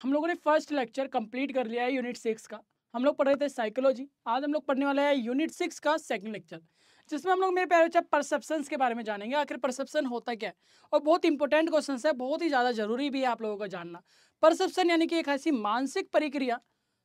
हम लोगों ने फर्स्ट लेक्चर कंप्लीट कर लिया है यूनिट 6 का। हम लोग पढ़ रहे थे साइकोलॉजी। आज हम लोग पढ़ने वाले हैं यूनिट 6 का सेकंड लेक्चर, जिसमें हम लोग मेरे प्यारे बच्चे परसेप्शंस के बारे में जानेंगे। आखिर परसेप्शन होता क्या है, और बहुत इंपॉर्टेंट क्वेश्चन है, बहुत ही ज़्यादा जरूरी भी है आप लोगों को जानना। परसेप्शन यानी कि एक ऐसी मानसिक प्रक्रिया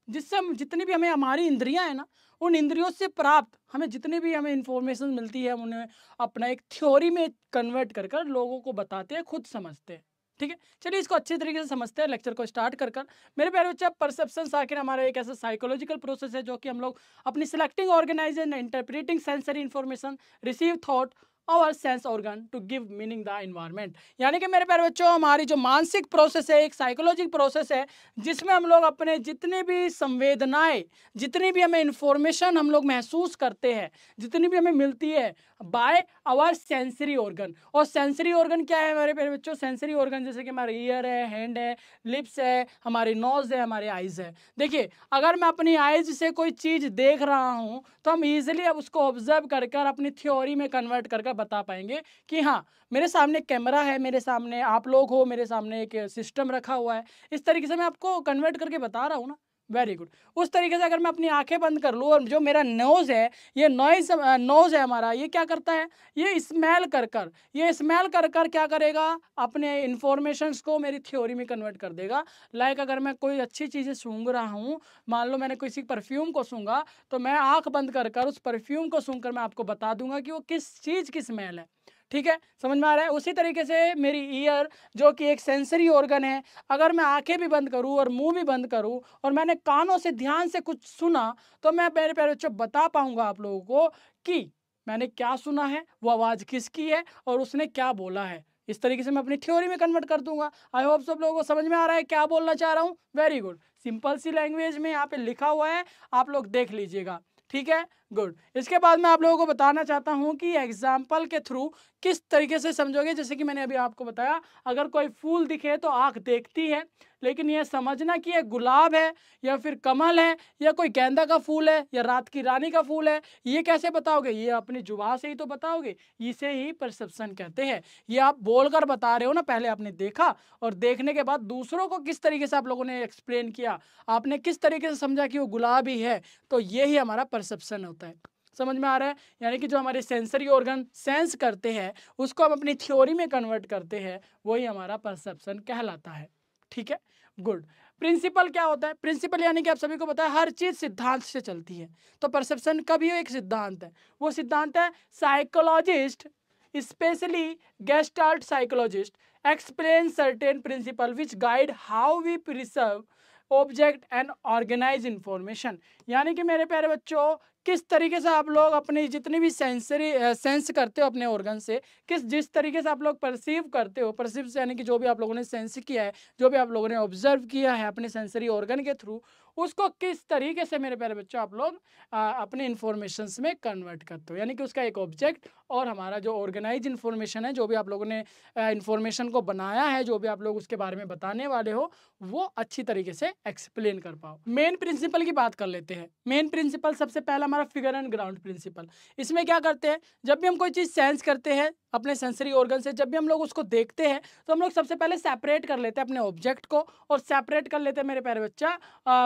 जिससे हम जितनी भी हमें हमारी इंद्रियां हैं ना, उन इंद्रियों से प्राप्त हमें जितनी भी हमें इंफॉर्मेशन मिलती है, हम उन्हें अपना एक थ्योरी में कन्वर्ट कर कर लोगों को बताते हैं, खुद समझते हैं। ठीक है, चलिए इसको अच्छे तरीके से समझते हैं, लेक्चर को स्टार्ट कर कर। मेरे प्यारे बच्चे, परसेप्शन आखिर हमारा एक ऐसा साइकोलॉजिकल प्रोसेस है जो कि हम लोग अपनी selecting organization, interpreting sensory information, receive thought और sense organ to give meaning the environment. यानी कि मेरे प्यारे बच्चों, हमारी जो मानसिक प्रोसेस है, एक साइकोलॉजिकल प्रोसेस है, जिसमें हम लोग अपने जितने भी संवेदनाएं, जितनी भी हमें इंफॉर्मेशन हम लोग महसूस करते हैं, जितनी भी हमें मिलती है बाय आवर सेंसरी ऑर्गन। और सेंसरी ऑर्गन क्या है मेरे प्यारे बच्चों? सेंसरी ऑर्गन जैसे कि हमारे ईयर है, हैंड है, लिप्स है, हमारी नोज है, हमारे आइज है। देखिए, अगर मैं अपनी आइज से कोई चीज देख रहा हूं तो हम इजीली अब उसको ऑब्जर्व कर कर अपनी थ्योरी में कन्वर्ट कर कर बता पाएंगे कि हाँ, मेरे सामने कैमरा है, मेरे सामने आप लोग हो, मेरे सामने एक सिस्टम रखा हुआ है। इस तरीके से मैं आपको कन्वर्ट करके बता रहा हूँ ना। Very good. उस तरीके से अगर मैं अपनी आंखें बंद कर लूँ और जो मेरा नोज है, ये नोज है हमारा, ये क्या करता है? ये स्मेल कर कर क्या करेगा? अपने इंफॉर्मेशंस को मेरी थ्योरी में कन्वर्ट कर देगा। लाइक अगर मैं कोई अच्छी चीज़ें सूंघ रहा हूँ, मान लो मैंने किसी परफ्यूम को सूंघा, तो मैं आंख बंद कर कर उस परफ्यूम को सूंघ कर मैं आपको बता दूंगा कि वो किस चीज़ की स्मेल है। ठीक है, समझ में आ रहा है? उसी तरीके से मेरी ईयर, जो कि एक सेंसरी ऑर्गन है, अगर मैं आंखें भी बंद करूं और मुंह भी बंद करूं और मैंने कानों से ध्यान से कुछ सुना, तो मैं मेरे प्यारे बच्चों बता पाऊंगा आप लोगों को कि मैंने क्या सुना है, वो आवाज़ किसकी है और उसने क्या बोला है। इस तरीके से मैं अपनी थ्योरी में कन्वर्ट कर दूंगा। आई होप सब लोगों को समझ में आ रहा है क्या बोलना चाह रहा हूँ। Very good. सिंपल सी लैंग्वेज में यहाँ पे लिखा हुआ है, आप लोग देख लीजिएगा। ठीक है, गुड। इसके बाद मैं आप लोगों को बताना चाहता हूँ कि एग्जाम्पल के थ्रू किस तरीके से समझोगे। जैसे कि मैंने अभी आपको बताया, अगर कोई फूल दिखे तो आंख देखती है, लेकिन यह समझना कि यह गुलाब है या फिर कमल है या कोई गेंदा का फूल है या रात की रानी का फूल है, ये कैसे बताओगे? ये अपनी जुबान से ही तो बताओगे। इसे ही परसेप्शन कहते हैं। ये आप बोलकर बता रहे हो ना, पहले आपने देखा और देखने के बाद दूसरों को किस तरीके से आप लोगों ने एक्सप्लेन किया, आपने किस तरीके से समझा कि वो गुलाब ही है, तो ये ही हमारा परसेप्शन होता है। समझ में आ रहा है? यानी कि जो हमारे सेंसरी ऑर्गन सेंस करते हैं, उसको हम अपनी थ्योरी में कन्वर्ट करते हैं, वही हमारा परसेप्शन कहलाता है। ठीक है, गुड। प्रिंसिपल क्या होता है? प्रिंसिपल यानी कि आप सभी को पता है, हर चीज सिद्धांत से चलती है। तो परसेप्शन का भी एक सिद्धांत है। वो सिद्धांत है, psychologist, specially gestalt psychologist, explain certain principle which guide how we preserve object and organise information. यानी कि मेरे प्यारे बच्चों, किस तरीके से आप लोग अपनी जितनी भी सेंसरी सेंस करते हो अपने ऑर्गन से, जिस तरीके से आप लोग परसीव करते हो, परसीव यानी कि जो भी आप लोगों ने सेंस किया है, जो भी आप लोगों ने ऑब्जर्व किया है अपने सेंसरी ऑर्गन के थ्रू, उसको किस तरीके से मेरे प्यारे बच्चों आप लोग अपने इंफॉर्मेशंस में कन्वर्ट करते हो। यानी कि उसका एक ऑब्जेक्ट और हमारा जो ऑर्गेनाइज इंफॉर्मेशन है, जो भी आप लोगों ने इंफॉर्मेशन को बनाया है, जो भी आप लोग उसके बारे में बताने वाले हो, वो अच्छी तरीके से एक्सप्लेन कर पाओ। मेन प्रिंसिपल की बात कर लेते हैं। मेन प्रिंसिपल सबसे पहला हमारा फिगर एंड ग्राउंड प्रिंसिपल। इसमें क्या करते हैं, जब भी हम कोई चीज़ सेंस करते हैं अपने सेंसरी ऑर्गन से, जब भी हम लोग उसको देखते हैं, तो हम लोग सबसे पहले सेपरेट कर लेते हैं अपने ऑब्जेक्ट को और सेपरेट कर लेते हैं मेरे प्यारे बच्चा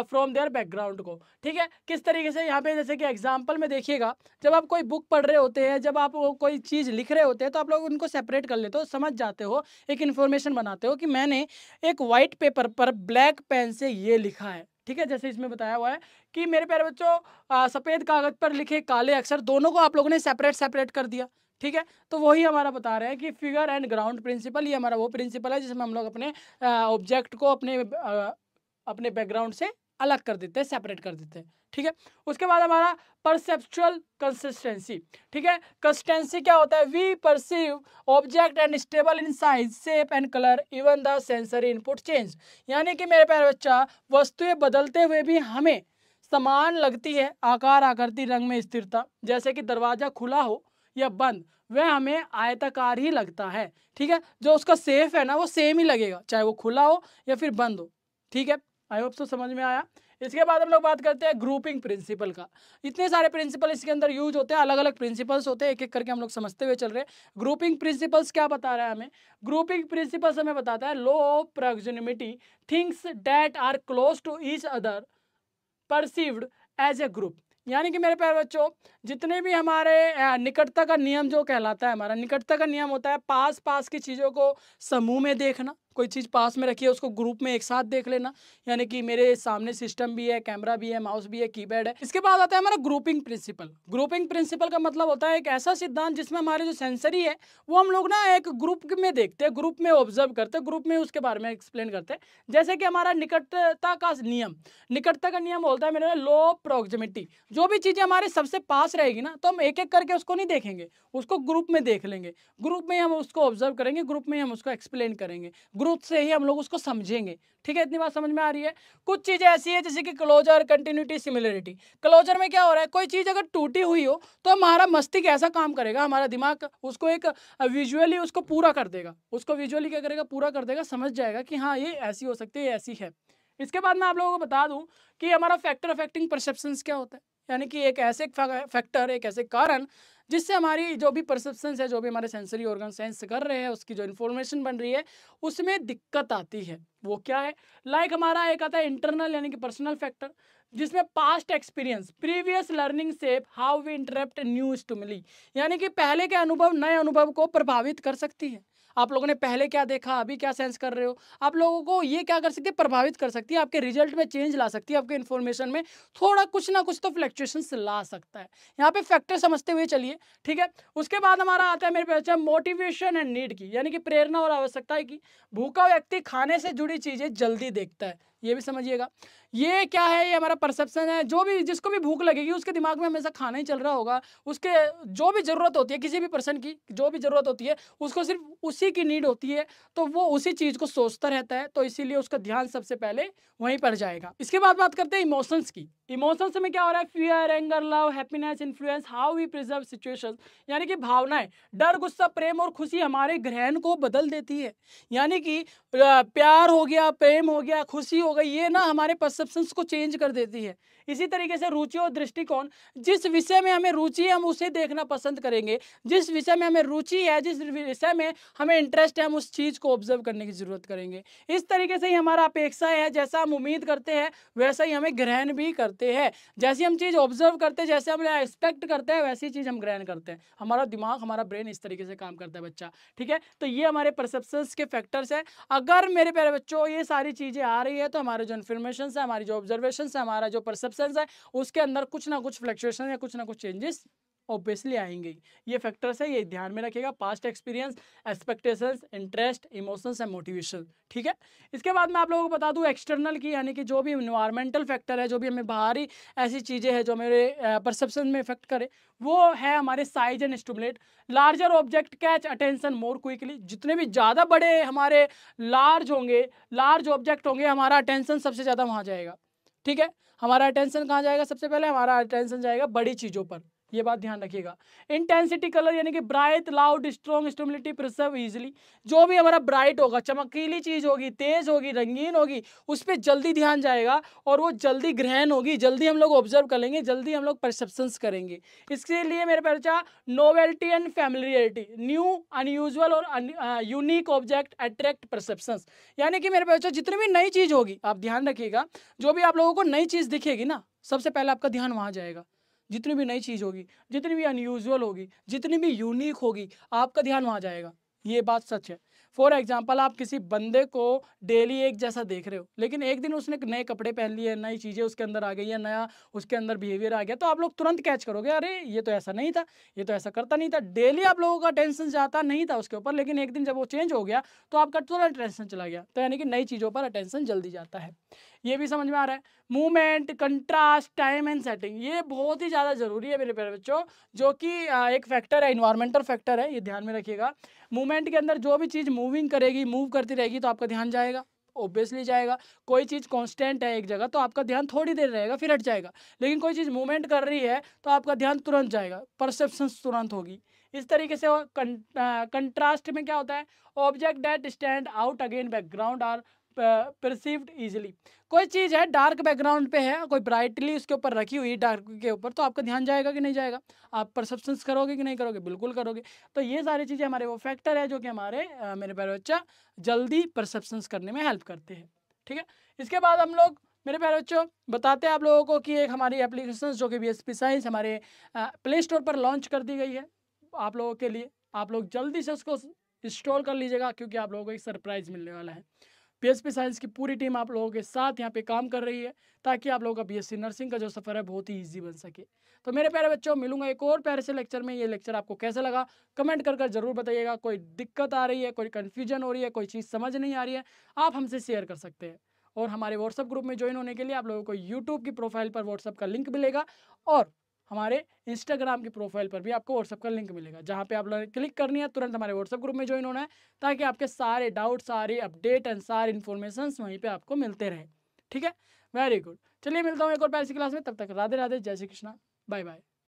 फ्रॉम देयर बैकग्राउंड को। ठीक है, किस तरीके से? यहाँ पे जैसे कि एग्जाम्पल में देखिएगा, जब आप कोई बुक पढ़ रहे होते हैं, जब आप कोई चीज़ लिख रहे होते हैं, तो आप लोग उनको सेपरेट कर लेते हो, समझ जाते हो, एक इन्फॉर्मेशन बनाते हो कि मैंने एक वाइट पेपर पर ब्लैक पेन से ये लिखा है। ठीक है, जैसे इसमें बताया हुआ है कि मेरे प्यारे बच्चों, सफ़ेद कागज पर लिखे काले अक्षर, दोनों को आप लोगों ने सेपरेट सेपरेट कर दिया। ठीक है, तो वही हमारा बता रहे हैं कि फिगर एंड ग्राउंड प्रिंसिपल, ये हमारा वो प्रिंसिपल है जिसमें हम लोग अपने ऑब्जेक्ट को अपने बैकग्राउंड से अलग कर देते हैं, सेपरेट कर देते हैं। ठीक है, उसके बाद हमारा परसेप्चुअल कंसिस्टेंसी। ठीक है, कंसिस्टेंसी क्या होता है? We perceive object and stable in size, shape and colour, even the sensory input change. यानी कि मेरे प्यारे बच्चा, वस्तुएं बदलते हुए भी हमें समान लगती है, आकार, आकृति, रंग में स्थिरता। जैसे कि दरवाजा खुला हो या बंद, वह हमें आयताकार ही लगता है। ठीक है, जो उसका शेप है ना, वो सेम ही लगेगा, चाहे वो खुला हो या फिर बंद हो। ठीक है, आई होप सो समझ में आया। इसके बाद हम लोग बात करते हैं ग्रुपिंग प्रिंसिपल का। इतने सारे प्रिंसिपल इसके अंदर यूज होते हैं, अलग अलग प्रिंसिपल्स होते हैं, एक एक करके हम लोग समझते हुए चल रहे हैं। ग्रुपिंग प्रिंसिपल्स क्या बता रहा है हमें? ग्रुपिंग प्रिंसिपल्स हमें बताता है law of proximity, things that are close to each other perceived as a group. यानी कि मेरे प्यारे बच्चों, जितने भी हमारे निकटता का नियम जो कहलाता है, हमारा निकटता का नियम होता है पास पास की चीज़ों को समूह में देखना। कोई चीज़ पास में रखी है उसको ग्रुप में एक साथ देख लेना। यानी कि मेरे सामने सिस्टम भी है, कैमरा भी है, माउस भी है, कीपैड है। इसके बाद आता है हमारा ग्रुपिंग प्रिंसिपल। ग्रुपिंग प्रिंसिपल का मतलब होता है एक ऐसा सिद्धांत जिसमें हमारे जो सेंसरी है वो हम लोग ना एक ग्रुप में देखते हैं, ग्रुप में ऑब्जर्व करते हैं, ग्रुप में उसके बारे में एक्सप्लेन करते हैं। जैसे कि हमारा निकटता का नियम, निकटता का नियम बोलता है मेरे लॉ ऑफ प्रोक्सिमिटी। जो भी चीज़ें हमारे सबसे पास रहेगी ना, तो हम एक एक करके उसको नहीं देखेंगे, उसको ग्रुप में देख लेंगे। ग्रुप में हम उसको ऑब्जर्व करेंगे, ग्रुप में हम उसको एक्सप्लेन करेंगे, ग्रुप से ही हम लोग उसको समझेंगे। ठीक है, इतनी बात समझ में आ रही है। कुछ चीज़ें ऐसी है जैसे कि क्लोजर, कंटिन्यूटी, सिमिलरिटी। क्लोजर में क्या हो रहा है, कोई चीज़ अगर टूटी हुई हो तो हमारा मस्तिष्क ऐसा काम करेगा, हमारा दिमाग उसको एक विजुअली उसको पूरा कर देगा, उसको विजुअली क्या करेगा, पूरा कर देगा, समझ जाएगा कि हाँ ये ऐसी हो सकती है, ये ऐसी है। इसके बाद मैं आप लोगों को बता दूं कि हमारा फैक्टर अफेक्टिंग परसेप्शंस क्या होता है। यानी कि एक ऐसे फैक्टर, एक ऐसे कारण जिससे हमारी जो भी परसेप्शंस है, जो भी हमारे सेंसरी ऑर्गन सेंस कर रहे हैं, उसकी जो इन्फॉर्मेशन बन रही है उसमें दिक्कत आती है। वो क्या है? लाइक हमारा एक आता है इंटरनल यानी कि पर्सनल फैक्टर, जिसमें past experience, previous learning shape how we interpret new stimuli. यानी कि पहले के अनुभव नए अनुभव को प्रभावित कर सकती है। आप लोगों ने पहले क्या देखा, अभी क्या सेंस कर रहे हो, आप लोगों को ये क्या कर सकती है, प्रभावित कर सकती है, आपके रिजल्ट में चेंज ला सकती है, आपके इन्फॉर्मेशन में थोड़ा कुछ ना कुछ तो फ्लक्चुएशंस ला सकता है। यहाँ पे फैक्टर समझते हुए चलिए। ठीक है, उसके बाद हमारा आता है मेरे पास मोटिवेशन एंड नीड की, यानी कि प्रेरणा और आवश्यकता की। भूखा व्यक्ति खाने से जुड़ी चीजें जल्दी देखता है, ये भी समझिएगा। ये क्या है, ये हमारा परसेप्शन है। जो भी जिसको भी भूख लगेगी उसके दिमाग में हमेशा खाना ही चल रहा होगा। उसके जो भी जरूरत होती है, किसी भी पर्सन की जो भी जरूरत होती है, उसको सिर्फ उसी की नीड होती है, तो वो उसी चीज को सोचता रहता है, तो इसीलिए उसका ध्यान सबसे पहले वहीं पर जाएगा। इसके बाद बात करते हैं इमोशंस की। इमोशंस में क्या हो रहा है, fear, anger, love, happiness, influence how we preserve situations. यानी कि भावनाएं, डर, गुस्सा, प्रेम और खुशी हमारे ग्रहण को बदल देती है। यानी कि प्यार हो गया, प्रेम हो गया, खुशी हो गई, ये ना हमारे परसेप्शंस को चेंज कर देती है। इसी तरीके से रुचि और दृष्टिकोण, जिस विषय में हमें रुचि है हम उसे देखना पसंद करेंगे, जिस विषय में हमें रुचि है, जिस विषय में हमें इंटरेस्ट है, हम उस चीज को ऑब्जर्व करने की जरूरत करेंगे। इस तरीके से ही हमारा अपेक्षा है, जैसा हम उम्मीद करते हैं वैसा ही हमें ग्रहण भी करते हैं। जैसी हम चीज ऑब्जर्व करते हैं, जैसे हम एक्सपेक्ट करते हैं, वैसी चीज हम ग्रहण करते हैं। हमारा दिमाग, हमारा ब्रेन इस तरीके से काम करता है बच्चा। ठीक है, तो ये हमारे परसेप्शंस के फैक्टर्स है। अगर मेरे प्यारे बच्चों ये सारी चीजें आ रही है तो हमारे जो इन्फॉर्मेशन है, हमारी जो ऑब्जर्वेशन है, हमारा जो परसेप्शन है, उसके अंदर कुछ ना कुछ फ्लक्चुएशन या कुछ ना कुछ चेंजेस ऑब्वियसली आएंगे। ये फैक्टर्स है, ये ध्यान में रखिएगा। Past experience, expectations, interest, emotions and motivation. ठीक है, इसके बाद मैं आप लोगों को बता दूं एक्सटर्नल की, यानी कि जो भी इन्वायरमेंटल फैक्टर है, जो भी हमें बाहरी ऐसी चीज़ें हैं जो मेरे परसेप्शन में इफेक्ट करे, वो है हमारे size and stimulate. Larger object catch attention more quickly. जितने भी ज़्यादा बड़े हमारे लार्ज होंगे, लार्ज ऑब्जेक्ट होंगे, हमारा अटेंशन सबसे ज़्यादा वहाँ जाएगा। ठीक है, हमारा अटेंशन कहाँ जाएगा, सबसे पहले हमारा अटेंशन जाएगा बड़ी चीज़ों पर। ये बात ध्यान रखिएगा। इंटेंसिटी कलर यानी कि bright, loud, strong, stimulative, preserve easily. जो भी हमारा ब्राइट होगा, चमकीली चीज होगी, तेज होगी, रंगीन होगी, उस पर जल्दी ध्यान जाएगा और वो जल्दी ग्रहण होगी, जल्दी हम लोग ऑब्जर्व कर लेंगे, जल्दी हम लोग परसेप्शंस करेंगे। इसके लिए मेरे बच्चा novelty and familiarity, new, unusual और यूनिक ऑब्जेक्ट अट्रैक्ट परसेप्शंस। यानी कि मेरे बच्चों जितनी भी नई चीज होगी, आप ध्यान रखिएगा, जो भी आप लोगों को नई चीज दिखेगी ना, सबसे पहले आपका ध्यान वहां जाएगा। जितनी भी नई चीज़ होगी, जितनी भी अनयूजुअल होगी, जितनी भी यूनिक होगी, आपका ध्यान वहाँ जाएगा। ये बात सच है। फॉर एग्जाम्पल, आप किसी बंदे को डेली एक जैसा देख रहे हो, लेकिन एक दिन उसने नए कपड़े पहन लिए, नई चीज़ें उसके अंदर आ गई है, नया उसके अंदर बिहेवियर आ गया, तो आप लोग तुरंत कैच करोगे, अरे ये तो ऐसा नहीं था, ये तो ऐसा करता नहीं था। डेली आप लोगों का टेंशन जाता नहीं था उसके ऊपर, लेकिन एक दिन जब वो चेंज हो गया तो आपका तुरंत टेंशन चला गया। तो यानी कि नई चीज़ों पर अटेंशन जल्दी जाता है। ये भी समझ में आ रहा है। Movement, contrast, time and setting, ये बहुत ही ज़्यादा जरूरी है मेरे प्यारे बच्चों, जो कि एक फैक्टर है, इन्वायरमेंटल फैक्टर है, ये ध्यान में रखिएगा। मूवमेंट के अंदर जो भी चीज़ मूविंग करेगी, मूव करती रहेगी, तो आपका ध्यान जाएगा, ऑब्वियसली जाएगा। कोई चीज़ कांस्टेंट है एक जगह तो आपका ध्यान थोड़ी देर रहेगा, फिर हट जाएगा। लेकिन कोई चीज़ मूवमेंट कर रही है तो आपका ध्यान तुरंत जाएगा, परसेप्शन तुरंत होगी। इस तरीके से कंट्रास्ट में क्या होता है, object that stand out again background are perceived easily. कोई चीज़ है डार्क बैकग्राउंड पे है, कोई ब्राइटली उसके ऊपर रखी हुई डार्क के ऊपर, तो आपका ध्यान जाएगा कि नहीं जाएगा? आप परसेप्शंस करोगे कि नहीं करोगे? बिल्कुल करोगे। तो ये सारी चीज़ें हमारे वो फैक्टर है जो कि हमारे मेरे प्यारे बच्चा जल्दी परसेप्शंस करने में हेल्प करते हैं। ठीक है, इसके बाद हम लोग मेरे प्यारे बच्चों बताते हैं आप लोगों को कि एक हमारी एप्लीकेशन जो कि बीएसपी साइंस हमारे प्ले स्टोर पर लॉन्च कर दी गई है आप लोगों के लिए। आप लोग जल्दी से उसको इंस्टॉल कर लीजिएगा क्योंकि आप लोगों को एक सरप्राइज़ मिलने वाला है। बीएसपी साइंस की पूरी टीम आप लोगों के साथ यहाँ पे काम कर रही है ताकि आप लोगों का बीएससी नर्सिंग का जो सफ़र है बहुत ही ईजी बन सके। तो मेरे प्यारे बच्चों मिलूंगा एक और प्यारे से लेक्चर में। ये लेक्चर आपको कैसा लगा कमेंट कर जरूर बताइएगा। कोई दिक्कत आ रही है, कोई कन्फ्यूजन हो रही है, कोई चीज़ समझ नहीं आ रही है, आप हमसे शेयर कर सकते हैं। और हमारे व्हाट्सअप ग्रुप में ज्वाइन होने के लिए आप लोगों को यूट्यूब की प्रोफाइल पर व्हाट्सअप का लिंक मिलेगा और हमारे इंस्टाग्राम की प्रोफाइल पर भी आपको व्हाट्सअप का लिंक मिलेगा, जहाँ पे आप लोग क्लिक करनी है, तुरंत हमारे व्हाट्सअप ग्रुप में ज्वाइन होना है ताकि आपके सारे डाउट, सारे अपडेट एंड सारे इन्फॉर्मेशन वहीं पे आपको मिलते रहे। ठीक है, वेरी गुड। चलिए मिलता हूँ एक और प्यारी सी क्लास में, तब तक राधे राधे, जय श्री कृष्णा, बाय बाय।